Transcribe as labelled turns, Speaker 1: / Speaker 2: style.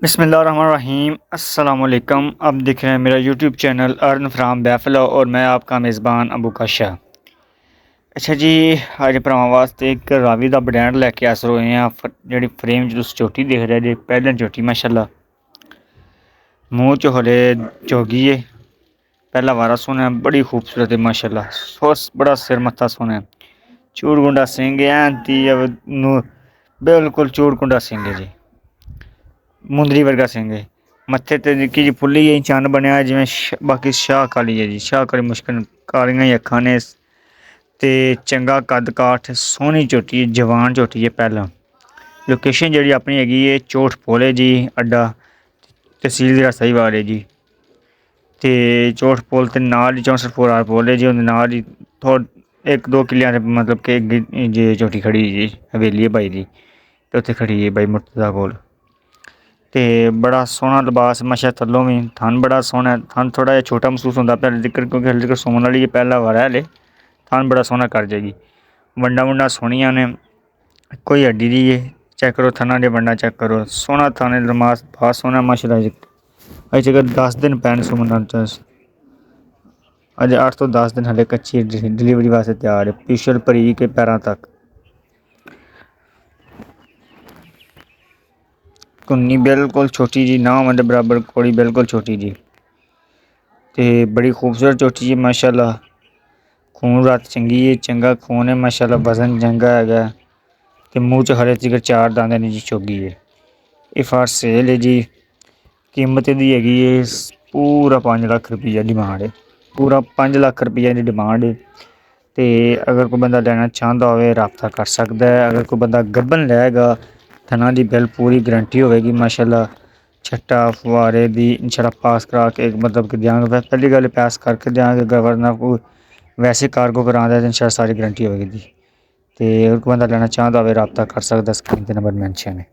Speaker 1: बिस्मिल्लाहिर्रहमानिर्रहीम अस्सलाम वालेकुम। आप देख रहे हैं मेरा यूट्यूब चैनल अर्न फ्राम बैफलो और मैं आपका मेज़बान अबू काशा। अच्छा जी, अज भरावां वास्ते एक रावी दा ब्रांड लैके हाजिर होए हैं। जिहड़ी फ्रेम च तुस झोटी दिख रहे जी, पैह्लें झोटी माशाल्लाह मूँह च हले चोगी है। पहला वारा सोना है, बड़ी खूबसूरत है माशाल्लाह। बड़ा सिर मत्था सोना है, चूड़गुंडा सिंह है, बिल्कुल चूड़गुंडा सिंह है जी, मुंदरी वर्गा सिंह है। मत्थे ते निक्की जी फुल्ली जी चन्न बनेआ जिवें बाकी शाह काली है जी, शाह काली मुश्किल कालियां ही अक्खां ने ते चंगा कद काठ, सोहनी झोटी है, जवान झोटी है। पहला लोकेशन जिहड़ी अपनी हैगी है चोट पोले जी, अड्डा तहसील ज़िला साहिवाल है जी। ते चोट पोल ते नाल ही 64 फुट पोल है जी, उहदे नाल ही एक दो किलियां दे मतलब कि जे झोटी खड़ी जी, हवेली है बाई दी, ते उत्थे खड़ी है बाई मुर्तज़ा कोल। ते बड़ा सोहना लबास मच्छा थल्लों भी, थन बड़ा सोहना है। थन थोड़ा जिहा छोटा महसूस होंदा पैह्लें दिक्कर, क्योंकि हल्ले तक्कर सून आह्ली पैह्ला वारा है हल्ले। थन बड़ा सोहना कर जाएगी, वंडा वुंडा सोहनियां ने, कोई हड्डी दी है। चेक करो थना दे वंडा चेक करो, सोहना थन लमास बहुत सोहना माशाल्लाह। अजें तकर 10 दिन पैन सून च, अजें 8 तो 10 दिन हल्ले कच्ची डिलीवरी वास्ते तैयार है, पिछल भरी के पैरां तक। कुन्नी बिल्कुल छोटी जी, ना मतलब बराबर कोड़ी बिल्कुल छोटी जी, ते बड़ी खूबसूरत झोटी है माशाल्लाह। खून रत चंगी है, चंगा खून है माशाल्लाह, वजन चंगा है। ते मूँह च हले तकर 4 दांदें ने जी, चोगी है। ये फार सेल है जी। कीमत इहदी हैगी है पूरा 5 लक्ख रुपया डिमांड है, पूरा 5 लक्ख रुपया इहदी डिमांड है। ते अगर कोई बंदा लैना चाहता होवे राबता कर सकदा है। अगर कोई बंदा गब्बन लैगा, थना दी बिल पूरी गारंटी होवेगी माशाल्लाह। छट्टा फुहारे दी इंशाल्लाह पास करा के मतलब कि देंगे, पहली गल पास करके देंगे, वरना कोई वैसे कार्गो करांदा ते इंशाल्लाह सारी गारंटी होवेगी। ते अगर कोई बंदा लैना चाहता होवे राबता कर सकदा, स्क्रीन ते नंबर मेंशन है।